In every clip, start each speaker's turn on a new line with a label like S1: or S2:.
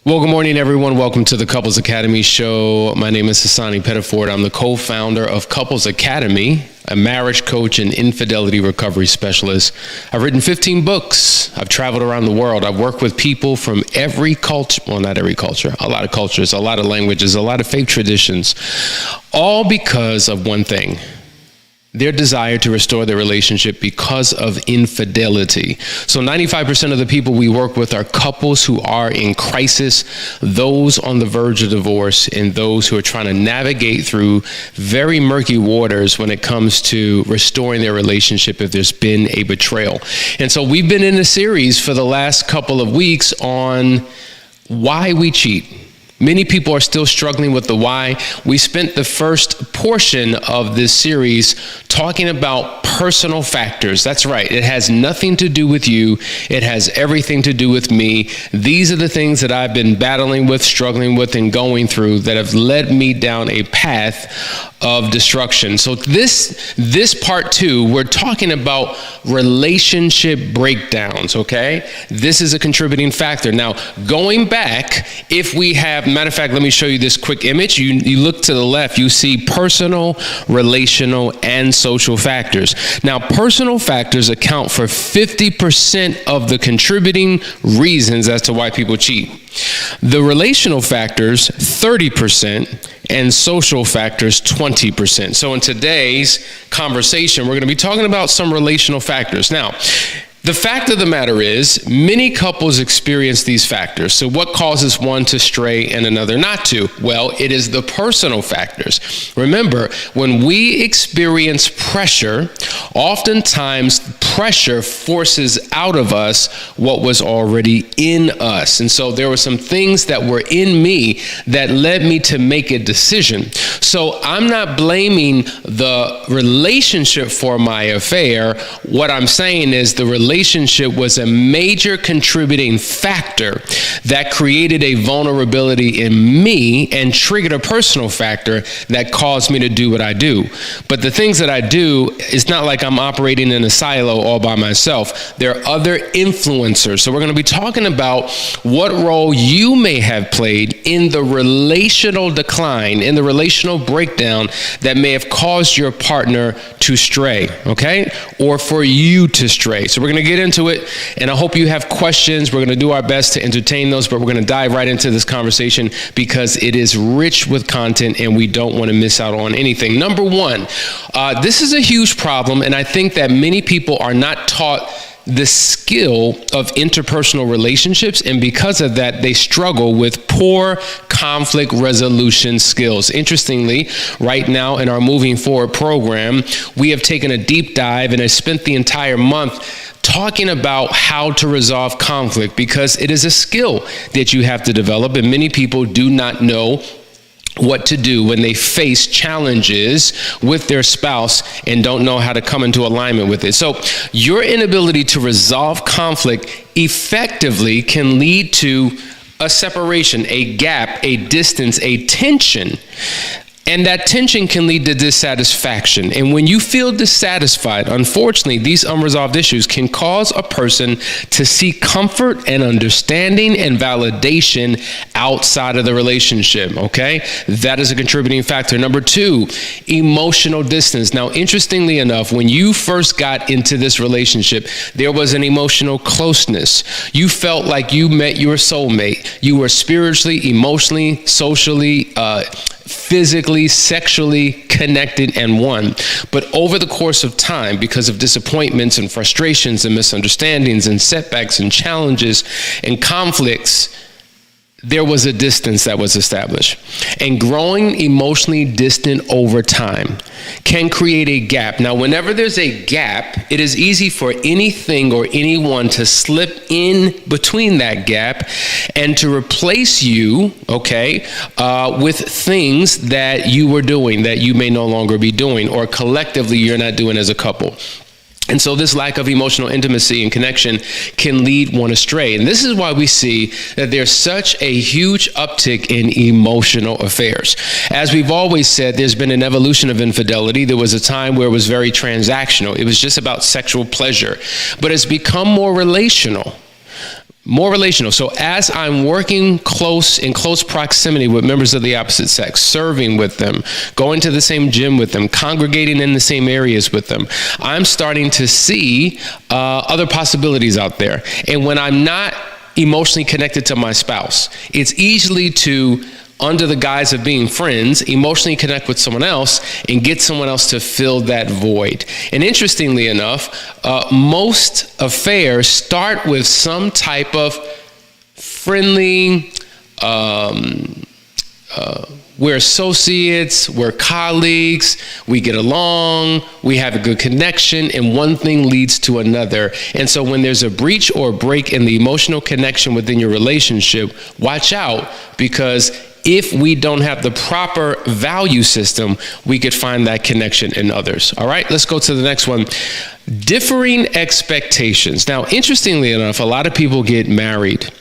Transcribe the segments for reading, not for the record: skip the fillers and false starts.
S1: Well, good morning, everyone. Welcome to the Couples Academy show. My name is Hassani Pettiford. I'm the co-founder of Couples Academy, a marriage coach and infidelity recovery specialist. I've written 15 books. I've traveled around the world. I've worked with people from every culture, well, not every culture, a lot of cultures, a lot of languages, a lot of faith traditions, all because of one thing: their desire to restore their relationship because of infidelity. So 95% of the people we work with are couples who are in crisis, those on the verge of divorce, and those who are trying to navigate through very murky waters when it comes to restoring their relationship if there's been a betrayal. And so we've been in a series for the last couple of weeks on why we cheat. Many people are still struggling with the why. We spent the first portion of this series talking about personal factors. That's right. It has nothing to do with you. It has everything to do with me. These are the things that I've been battling with, struggling with, and going through that have led me down a path of destruction. So this part two, we're talking about relationship breakdowns, okay? This is a contributing factor. Now, going back, if we have, matter of fact, let me show you this quick image. You look to the left, you see personal, relational, and social factors. Now, personal factors account for 50% of the contributing reasons as to why people cheat. The relational factors, 30%, and social factors, 20%. So in today's conversation, we're going to be talking about some relational factors. Now, the fact of the matter is, many couples experience these factors. So what causes one to stray and another not to? Well, it is the personal factors. Remember, when we experience pressure, oftentimes pressure forces out of us what was already in us. And so there were some things that were in me that led me to make a decision. So I'm not blaming the relationship for my affair. What I'm saying is the relationship was a major contributing factor that created a vulnerability in me and triggered a personal factor that caused me to do what I do. But the things that I do, it's not like I'm operating in a silo all by myself. There are other influencers. So we're going to be talking about what role you may have played in the relational decline, in the relational breakdown that may have caused your partner to stray, okay? Or for you to stray. So we're going to get into it, and I hope you have questions. We're going to do our best to entertain those, but we're going to dive right into this conversation because it is rich with content and we don't want to miss out on anything. Number one, this is a huge problem, and I think that many people are not taught the skill of interpersonal relationships, and because of that, they struggle with poor conflict resolution skills. Interestingly, right now in our Moving Forward program, we have taken a deep dive and have spent the entire month talking about how to resolve conflict, because it is a skill that you have to develop, and many people do not know what to do when they face challenges with their spouse and don't know how to come into alignment with it. So your inability to resolve conflict effectively can lead to a separation, a gap, a distance, a tension. And that tension can lead to dissatisfaction. And when you feel dissatisfied, unfortunately, these unresolved issues can cause a person to seek comfort and understanding and validation outside of the relationship, okay? That is a contributing factor. Number two, emotional distance. Now, interestingly enough, when you first got into this relationship, there was an emotional closeness. You felt like you met your soulmate. You were spiritually, emotionally, socially, physically, sexually connected and one. But over the course of time, because of disappointments and frustrations and misunderstandings and setbacks and challenges and conflicts, there was a distance that was established. And growing emotionally distant over time can create a gap. Now, whenever there's a gap, it is easy for anything or anyone to slip in between that gap and to replace you, okay, with things that you were doing that you may no longer be doing, or collectively you're not doing as a couple. And so this lack of emotional intimacy and connection can lead one astray. And this is why we see that there's such a huge uptick in emotional affairs. As we've always said, there's been an evolution of infidelity. There was a time where it was very transactional. It was just about sexual pleasure. But it's become more relational. More relational. So as I'm working in close proximity with members of the opposite sex, serving with them, going to the same gym with them, congregating in the same areas with them, I'm starting to see other possibilities out there. And when I'm not emotionally connected to my spouse, it's easily to, under the guise of being friends, emotionally connect with someone else and get someone else to fill that void. And interestingly enough, most affairs start with some type of friendly, we're associates, we're colleagues, we get along, we have a good connection, and one thing leads to another. And so when there's a breach or a break in the emotional connection within your relationship, watch out, because if we don't have the proper value system, we could find that connection in others. All right, let's go to the next one. Differing expectations. Now, interestingly enough, a lot of people get married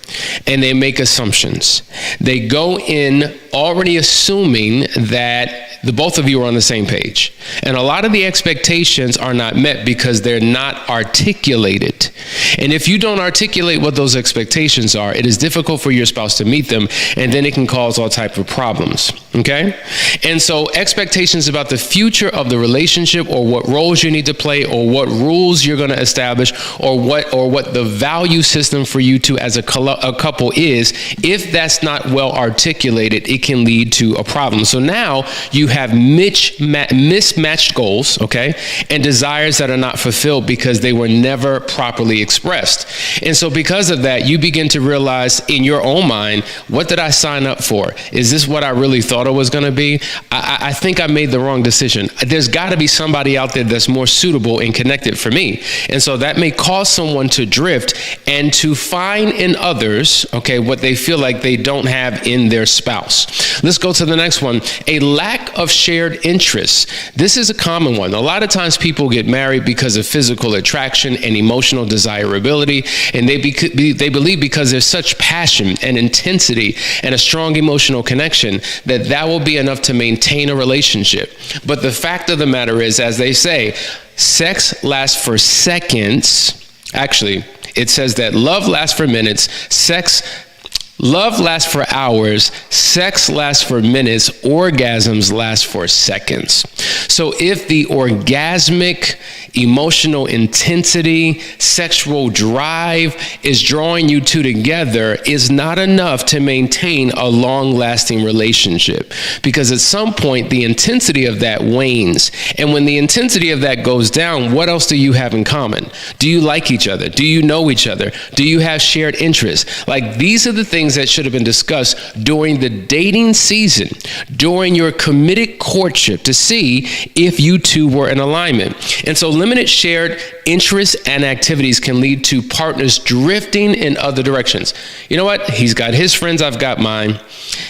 S1: and they make assumptions. They go in already assuming that the both of you are on the same page. And a lot of the expectations are not met because they're not articulated. And if you don't articulate what those expectations are, it is difficult for your spouse to meet them, and then it can cause all types of problems, okay? And so expectations about the future of the relationship, or what roles you need to play, or what rules you're going to establish, or what the value system for you two as a couple is, if that's not well articulated, it can lead to a problem. So now you have mismatched goals, okay, and desires that are not fulfilled because they were never properly expressed. And so because of that, you begin to realize in your own mind, what did I sign up for? Is this what I really thought it was going to be? I think I made the wrong decision. There's got to be somebody out there that's more suitable and connected for me. And so that may cause someone to drift and to find in others, okay, what they feel like they don't have in their spouse. Let's go to the next one. A lack of shared interests. This is a common one. A lot of times people get married because of physical attraction and emotional desirability, and they believe because there's such passion and intensity and a strong emotional connection that will be enough to maintain a relationship. But the fact of the matter is, as they say, sex lasts for seconds. Actually, it says that love lasts for minutes, love lasts for hours, sex lasts for minutes, orgasms last for seconds. So if the orgasmic emotional intensity, sexual drive is drawing you two together, is not enough to maintain a long-lasting relationship. Because at some point, the intensity of that wanes. And when the intensity of that goes down, what else do you have in common? Do you like each other? Do you know each other? Do you have shared interests? Like, these are the things that should have been discussed during the dating season, during your committed courtship, to see if you two were in alignment. And so limited shared interests and activities can lead to partners drifting in other directions. You know what? He's got his friends, I've got mine.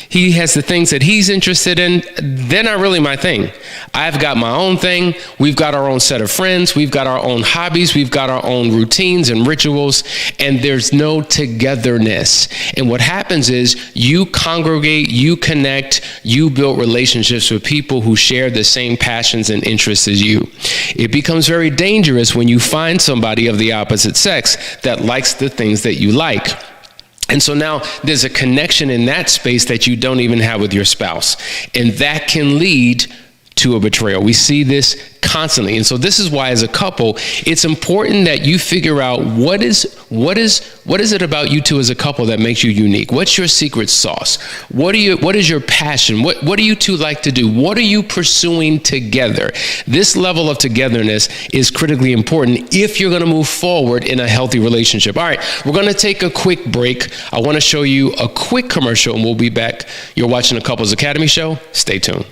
S1: He has the things that he's interested in. They're not really my thing. I've got my own thing. We've got our own set of friends. We've got our own hobbies. We've got our own routines and rituals, and there's no togetherness. And what happens is you congregate, you connect, you build relationships with people who share the same passions and interests as you. It becomes very dangerous when you find somebody of the opposite sex that likes the things that you like. And so now there's a connection in that space that you don't even have with your spouse. And that can lead to a betrayal. We see this constantly. And so this is why, as a couple, it's important that you figure out what is it about you two as a couple that makes you unique? What's your secret sauce? What is your passion? What do you two like to do? What are you pursuing together? This level of togetherness is critically important if you're going to move forward in a healthy relationship. All right, we're going to take a quick break. I want to show you a quick commercial, and we'll be back. You're watching the Couples Academy Show. Stay tuned.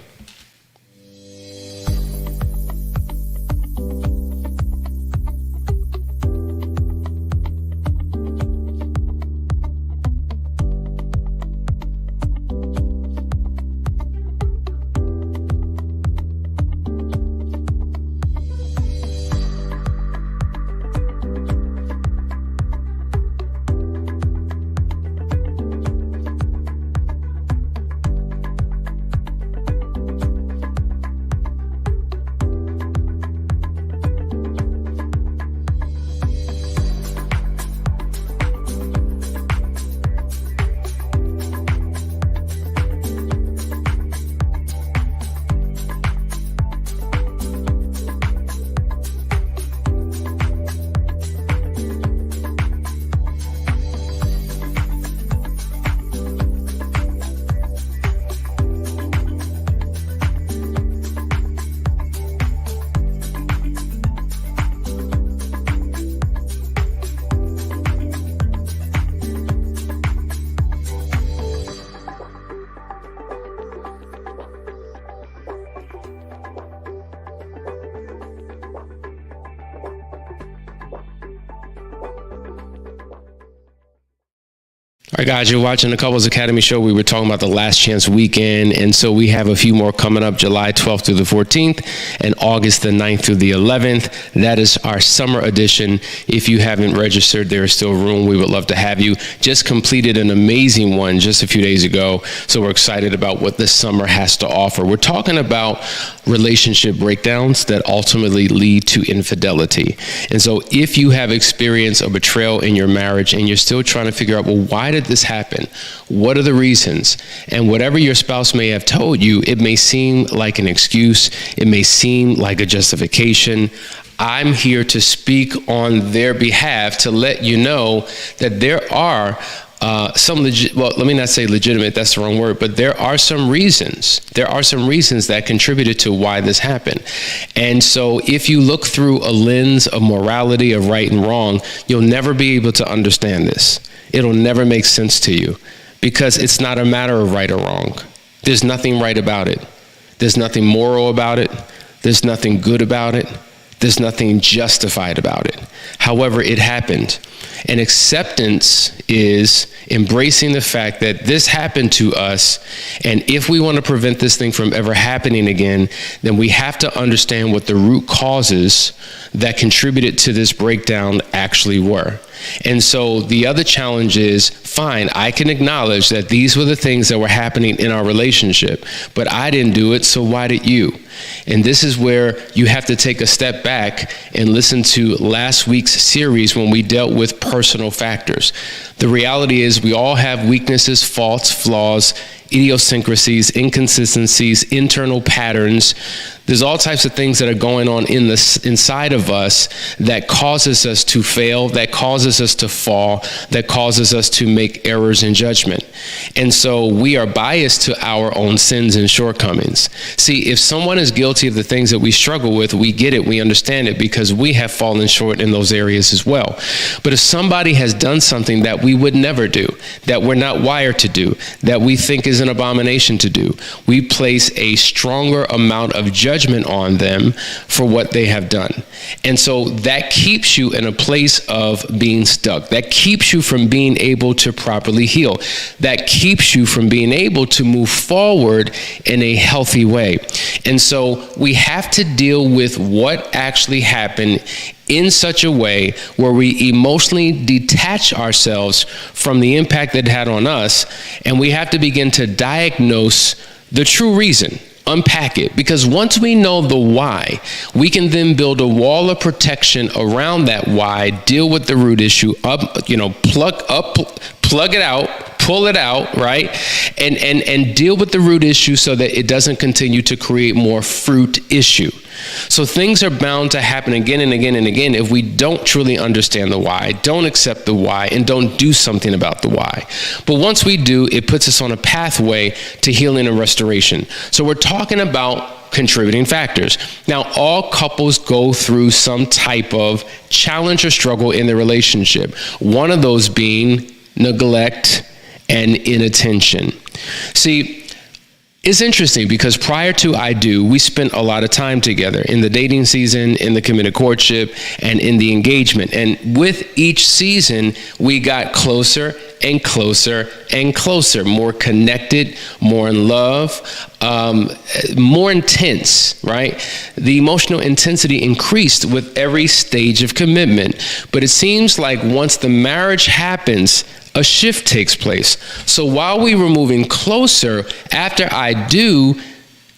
S1: All right, guys, you're watching the Couples Academy show. We were talking about the Last Chance weekend, and so we have a few more coming up, July 12th through the 14th and August the 9th through the 11th. That is our summer edition. If you haven't registered, there is still room. We would love to have you. Just completed an amazing one just a few days ago, so we're excited about what this summer has to offer. We're talking about relationship breakdowns that ultimately lead to infidelity. And so if you have experienced a betrayal in your marriage and you're still trying to figure out, well, why did this happen? What are the reasons? And whatever your spouse may have told you, it may seem like an excuse. It may seem like a justification. I'm here to speak on their behalf to let you know that there are let me not say legitimate, that's the wrong word, but there are some reasons. There are some reasons that contributed to why this happened. And so if you look through a lens of morality, of right and wrong, you'll never be able to understand this. It'll never make sense to you because it's not a matter of right or wrong. There's nothing right about it. There's nothing moral about it. There's nothing good about it. There's nothing justified about it. However, it happened. And acceptance is embracing the fact that this happened to us. And if we want to prevent this thing from ever happening again, then we have to understand what the root causes that contributed to this breakdown actually were. And so the other challenge is, fine, I can acknowledge that these were the things that were happening in our relationship, but I didn't do it, so why did you? And this is where you have to take a step back and listen to last week's series when we dealt with personal factors. The reality is we all have weaknesses, faults, flaws, idiosyncrasies, inconsistencies, internal patterns. There's all types of things that are going on inside of us that causes us to fail, that causes us to fall, that causes us to make errors in judgment. And so we are biased to our own sins and shortcomings. See, if someone is guilty of the things that we struggle with, we get it, we understand it because we have fallen short in those areas as well. But if somebody has done something that we would never do, that we're not wired to do, that we think is an abomination to do, we place a stronger amount of judgment on them for what they have done. And so that keeps you in a place of being stuck. That keeps you from being able to properly heal. That keeps you from being able to move forward in a healthy way. And so we have to deal with what actually happened in such a way where we emotionally detach ourselves from the impact that it had on us, and we have to begin to diagnose the true reason. Unpack it, because once we know the why, we can then build a wall of protection around that why, deal with the root issue, plug it out, pull it out, right? And deal with the root issue so that it doesn't continue to create more fruit issue. So things are bound to happen again and again and again if we don't truly understand the why, don't accept the why, and don't do something about the why. But once we do, it puts us on a pathway to healing and restoration. So we're talking about contributing factors. Now, all couples go through some type of challenge or struggle in their relationship. One of those being neglect and inattention. See, it's interesting because prior to I Do, we spent a lot of time together in the dating season, in the committed courtship, and in the engagement. And with each season, we got closer and closer and closer, more connected, more in love, more intense, right? The emotional intensity increased with every stage of commitment. But it seems like once the marriage happens, a shift takes place. So while we were moving closer, after I Do,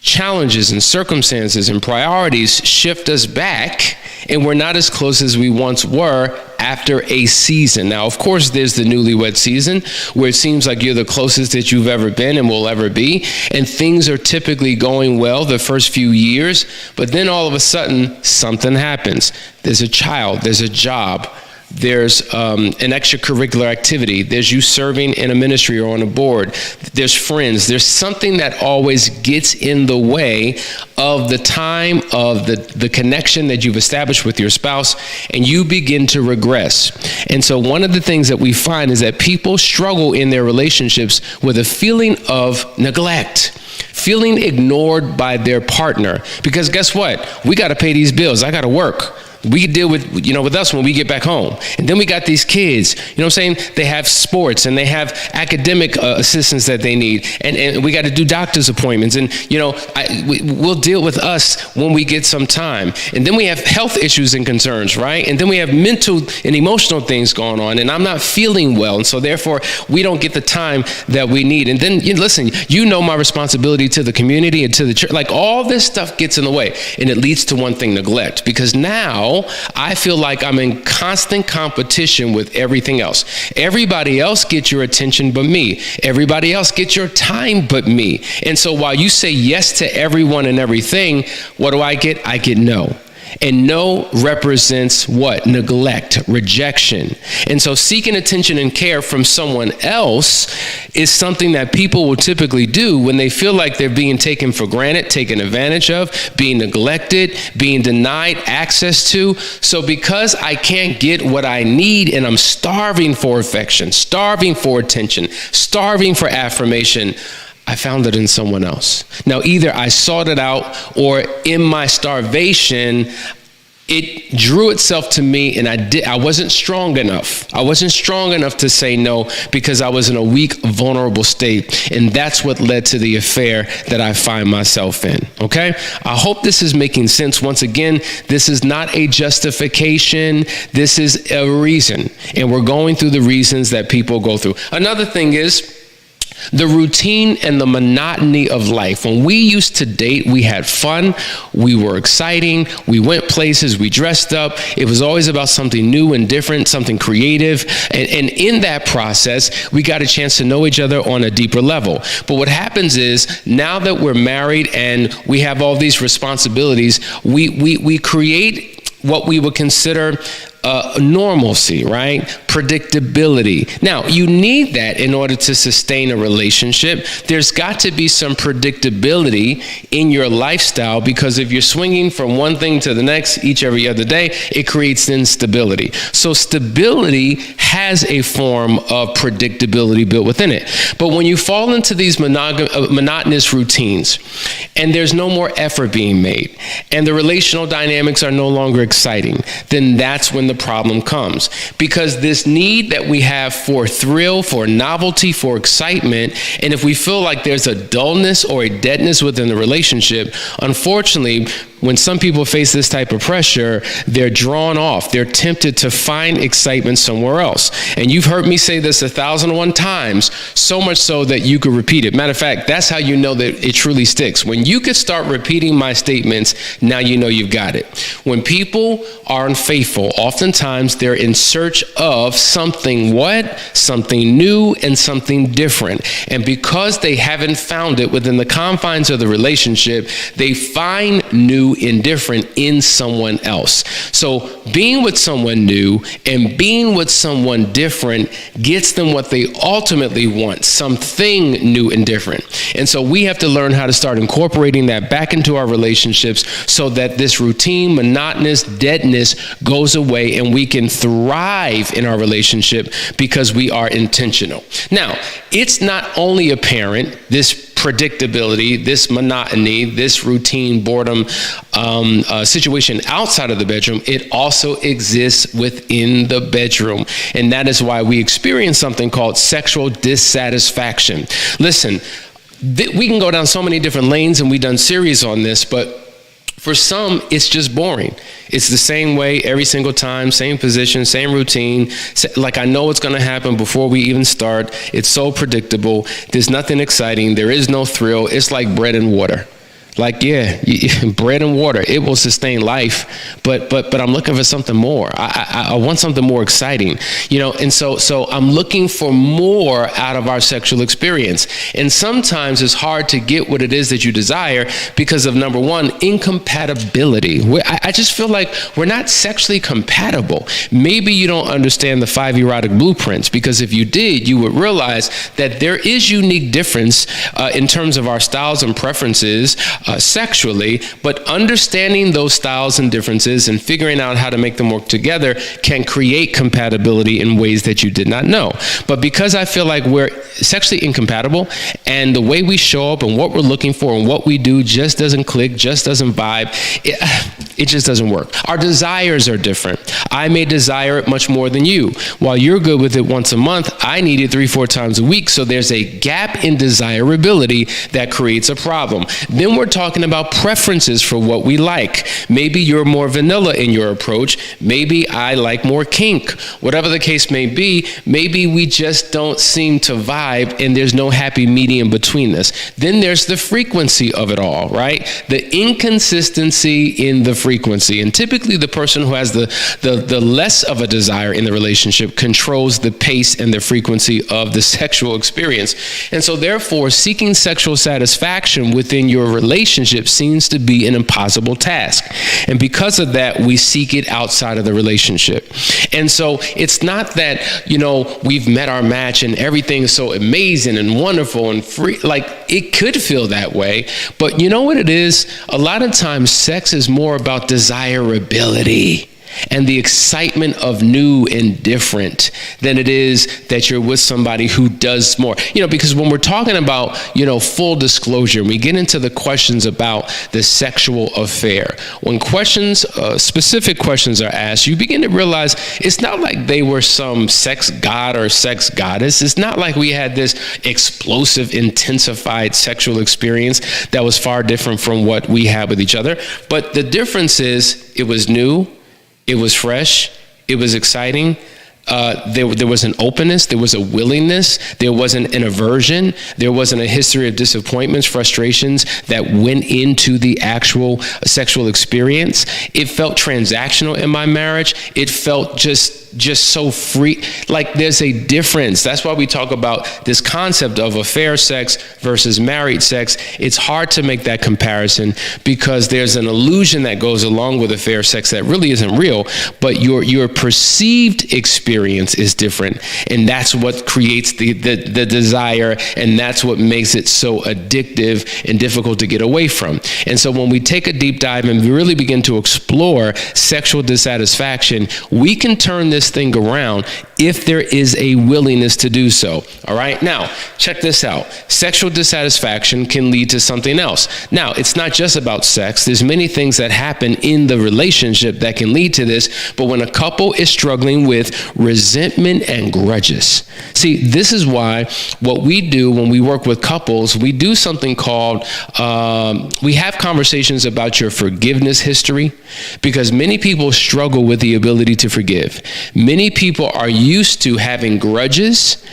S1: challenges and circumstances and priorities shift us back, and we're not as close as we once were after a season. Now, of course, there's the newlywed season where it seems like you're the closest that you've ever been and will ever be, and things are typically going well the first few years, but then all of a sudden, something happens. There's a child, there's a job, there's an extracurricular activity, there's you serving in a ministry or on a board, there's friends, there's something that always gets in the way of the time of the connection that you've established with your spouse, and you begin to regress. And so one of the things that we find is that people struggle in their relationships with a feeling of neglect, feeling ignored by their partner. Because guess what? We got to pay these bills. I got to work. We deal with, with us when we get back home. And then we got these kids, what I'm saying? They have sports and they have academic assistance that they need. And we got to do doctor's appointments. And, we'll deal with us when we get some time. And then we have health issues and concerns, right? And then we have mental and emotional things going on. And I'm not feeling well. And so therefore, we don't get the time that we need. And then, listen, my responsibility to the community and to the church. Like, all this stuff gets in the way. And it leads to one thing: neglect. Because now I feel like I'm in constant competition with everything else. Everybody else gets your attention but me. Everybody else gets your time but me. And so while you say yes to everyone and everything, what do I get? I get no. And no represents what? Neglect, rejection. And so seeking attention and care from someone else is something that people will typically do when they feel like they're being taken for granted, taken advantage of, being neglected, being denied access to. So because I can't get what I need and I'm starving for affection, starving for attention, starving for affirmation, I found it in someone else. Now, either I sought it out, or in my starvation, it drew itself to me, and I wasn't strong enough. I wasn't strong enough to say no because I was in a weak, vulnerable state. And that's what led to the affair that I find myself in. Okay? I hope this is making sense. Once again, this is not a justification. This is a reason. And we're going through the reasons that people go through. Another thing is the routine and the monotony of life. When we used to date, we had fun, we were exciting, we went places, we dressed up. It was always about something new and different, something creative. And in that process, we got a chance to know each other on a deeper level. But what happens is, now that we're married and we have all these responsibilities, we create what we would consider normalcy, right? Predictability. Now, you need that in order to sustain a relationship. There's got to be some predictability in your lifestyle, because if you're swinging from one thing to the next every other day, it creates instability. So stability has a form of predictability built within it. But when you fall into these monotonous routines and there's no more effort being made and the relational dynamics are no longer exciting, then that's when the problem comes. Because this need that we have for thrill, for novelty, for excitement, and if we feel like there's a dullness or a deadness within the relationship, unfortunately, when some people face this type of pressure, they're drawn off. They're tempted to find excitement somewhere else. And you've heard me say this 1,001 times, so much so that you could repeat it. Matter of fact, that's how you know that it truly sticks. When you could start repeating my statements, now you know you've got it. When people are unfaithful, oftentimes they're in search of something what? Something new and something different. And because they haven't found it within the confines of the relationship, they find new and different in someone else. So being with someone new and being with someone different gets them what they ultimately want, something new and different. And so we have to learn how to start incorporating that back into our relationships so that this routine, monotonous deadness goes away and we can thrive in our relationship because we are intentional. Now, it's not only apparent, this predictability, this monotony, this routine, boredom situation outside of the bedroom, it also exists within the bedroom. And that is why we experience something called sexual dissatisfaction. Listen, we can go down so many different lanes, and we've done series on this, but for some, it's just boring. It's the same way every single time, same position, same routine. Like, I know what's going to happen before we even start. It's so predictable. There's nothing exciting. There is no thrill. It's like bread and water. Like, yeah, bread and water, it will sustain life, but I'm looking for something more. I want something more exciting, and so I'm looking for more out of our sexual experience. And sometimes it's hard to get what it is that you desire because of, number one, incompatibility. I just feel like we're not sexually compatible. Maybe you don't understand the 5 erotic blueprints, because if you did, you would realize that there is unique difference in terms of our styles and preferences, sexually, but understanding those styles and differences and figuring out how to make them work together can create compatibility in ways that you did not know. But because I feel like we're sexually incompatible and the way we show up and what we're looking for and what we do just doesn't click, just doesn't vibe, it just doesn't work. Our desires are different. I may desire it much more than you. While you're good with it once a month, I need it 3-4 times a week. So there's a gap in desirability that creates a problem. Then we're talking about preferences for what we like. Maybe you're more vanilla in your approach. Maybe I like more kink. Whatever the case may be, maybe we just don't seem to vibe and there's no happy medium between us. Then there's the frequency of it all, right? The inconsistency in the frequency. And typically the person who has the less of a desire in the relationship controls the pace and the frequency of the sexual experience. And so therefore, seeking sexual satisfaction within your relationship seems to be an impossible task. And because of that, we seek it outside of the relationship. And so it's not that, we've met our match and everything is so amazing and wonderful and free. Like, it could feel that way. But you know what it is? A lot of times sex is more about desirability and the excitement of new and different than it is that you're with somebody who does more. Because when we're talking about, full disclosure, we get into the questions about the sexual affair. When specific questions are asked, you begin to realize it's not like they were some sex god or sex goddess. It's not like we had this explosive, intensified sexual experience that was far different from what we had with each other. But the difference is it was new, it was fresh, it was exciting. There was an openness, there was a willingness, there wasn't an aversion, there wasn't a history of disappointments, frustrations that went into the actual sexual experience. It felt transactional in my marriage. It felt just so free. Like, there's a difference. That's why we talk about this concept of affair sex versus married sex. It's hard to make that comparison because there's an illusion that goes along with affair sex that really isn't real, but your perceived experience is different. And that's what creates the desire, and that's what makes it so addictive and difficult to get away from. And so when we take a deep dive and we really begin to explore sexual dissatisfaction, we can turn this thing around if there is a willingness to do so. All right. Now, check this out. Sexual dissatisfaction can lead to something else. Now, it's not just about sex. There's many things that happen in the relationship that can lead to this. But when a couple is struggling with resentment and grudges, see, this is why what we do when we work with couples, we do something called, we have conversations about your forgiveness history, because many people struggle with the ability to forgive. Many people are used to having grudges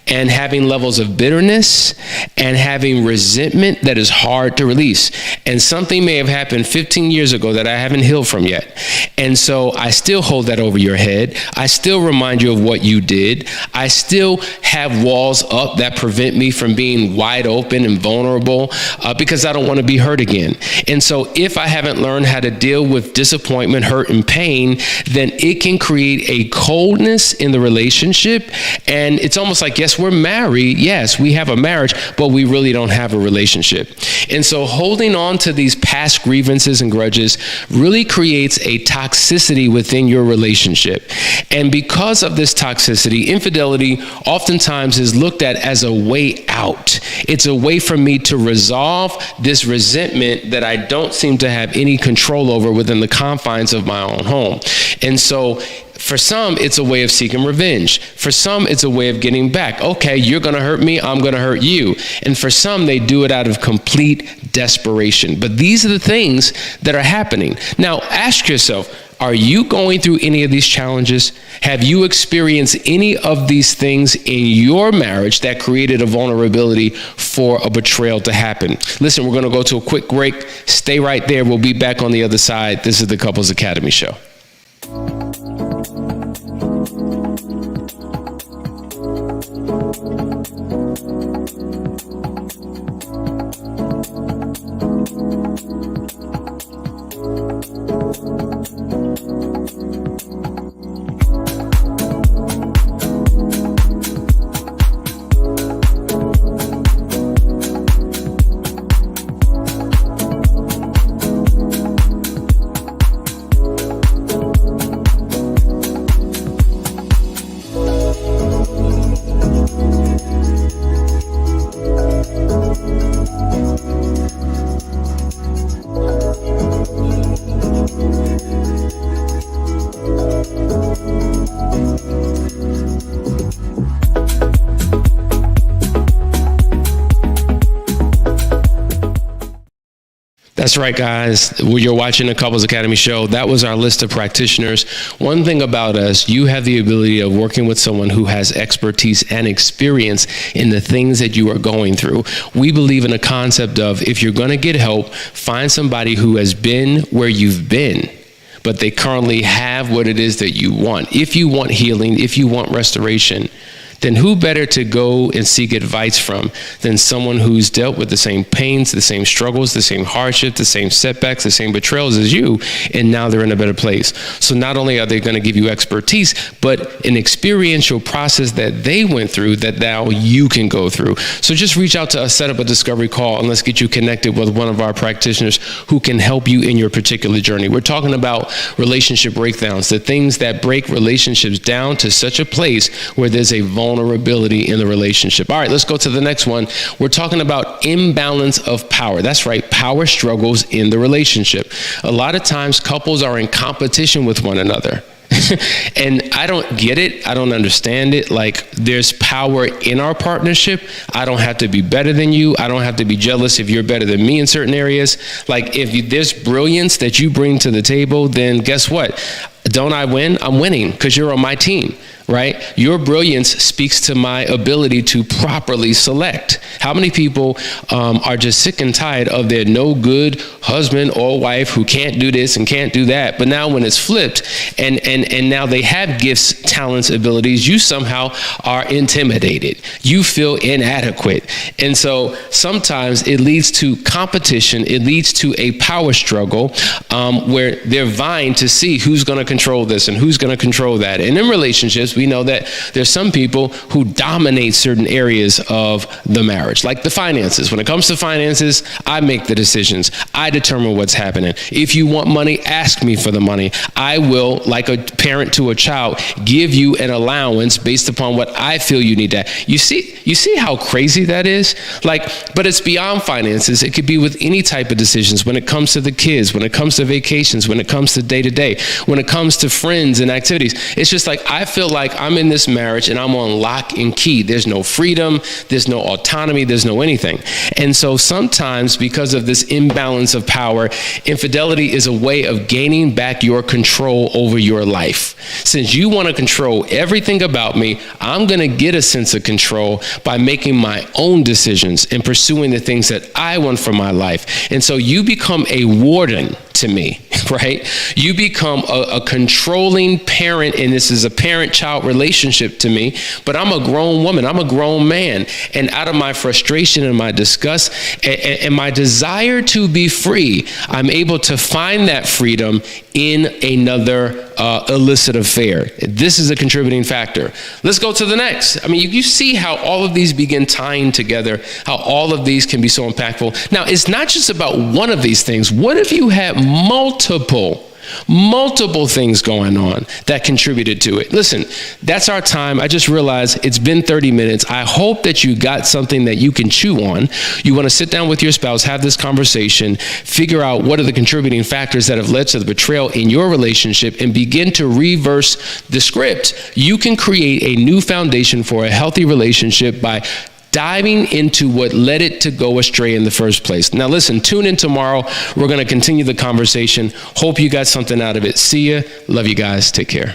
S1: and having levels of bitterness and having resentment that is hard to release. And something may have happened 15 years ago that I haven't healed from yet. And so I still hold that over your head. I still remind you of what you did. I still have walls up that prevent me from being wide open and vulnerable because I don't want to be hurt again. And so if I haven't learned how to deal with disappointment, hurt, and pain, then it can create a coldness in the relationship. And it's almost like, yes, we're married. Yes, we have a marriage, but we really don't have a relationship. And so holding on to these past grievances and grudges really creates a toxicity within your relationship. And because of this toxicity, infidelity oftentimes is looked at as a way out. It's a way for me to resolve this resentment that I don't seem to have any control over within the confines of my own home. And so for some, it's a way of seeking revenge. For some, it's a way of getting back. Okay, you're going to hurt me, I'm going to hurt you. And for some, they do it out of complete desperation. But these are the things that are happening. Now, ask yourself, are you going through any of these challenges? Have you experienced any of these things in your marriage that created a vulnerability for a betrayal to happen? Listen, we're going to go to a quick break. Stay right there. We'll be back on the other side. This is the Couples Academy Show. That's right, guys. You're watching the Couples Academy show. That was our list of practitioners. One thing about us, you have the ability of working with someone who has expertise and experience in the things that you are going through. We believe in a concept of, if you're going to get help, find somebody who has been where you've been, but they currently have what it is that you want. If you want healing, if you want restoration, then who better to go and seek advice from than someone who's dealt with the same pains, the same struggles, the same hardships, the same setbacks, the same betrayals as you, and now they're in a better place. So not only are they going to give you expertise, but an experiential process that they went through that now you can go through. So just reach out to us, set up a discovery call, and let's get you connected with one of our practitioners who can help you in your particular journey. We're talking about relationship breakdowns, the things that break relationships down to such a place where there's a vulnerability in the relationship. All right, let's go to the next one. We're talking about imbalance of power. That's right, power struggles in the relationship. A lot of times couples are in competition with one another. And I don't get it. I don't understand it. Like, there's power in our partnership. I don't have to be better than you. I don't have to be jealous if you're better than me in certain areas. Like, if there's brilliance that you bring to the table, then guess what? Don't I win? I'm winning because you're on my team, right? Your brilliance speaks to my ability to properly select. How many people are just sick and tired of their no good husband or wife who can't do this and can't do that? But now when it's flipped and now they have gifts, talents, abilities, you somehow are intimidated. You feel inadequate. And so sometimes it leads to competition. It leads to a power struggle where they're vying to see who's going to control this and who's going to control that. And in relationships, we know that there's some people who dominate certain areas of the marriage, like the finances. When it comes to finances, I make the decisions. I determine what's happening. If you want money, ask me for the money. I will, like a parent to a child, give you an allowance based upon what I feel you need. That you see how crazy that is? Like, but it's beyond finances. It could be with any type of decisions. When it comes to the kids, when it comes to vacations, when it comes to day to day, when it comes to friends and activities. It's just like, I feel like I'm in this marriage and I'm on lock and key. There's no freedom, there's no autonomy, there's no anything. And so sometimes, because of this imbalance of power, infidelity is a way of gaining back your control over your life. Since you want to control everything about me, I'm going to get a sense of control by making my own decisions and pursuing the things that I want for my life. And so you become a warden to me, right? You become a controlling parent, and this is a parent-child relationship to me, but I'm a grown woman, I'm a grown man, and out of my frustration and my disgust and my desire to be free, I'm able to find that freedom in another illicit affair. This is a contributing factor. Let's go to the next. I mean, you see how all of these begin tying together, how all of these can be so impactful. Now, it's not just about one of these things. What if you had multiple things going on that contributed to it? Listen, that's our time. I just realized it's been 30 minutes. I hope that you got something that you can chew on. You want to sit down with your spouse, have this conversation, figure out what are the contributing factors that have led to the betrayal in your relationship, and begin to reverse the script. You can create a new foundation for a healthy relationship by diving into what led it to go astray in the first place. Now listen, tune in tomorrow. We're going to continue the conversation. Hope you got something out of it. See ya. Love you guys. Take care.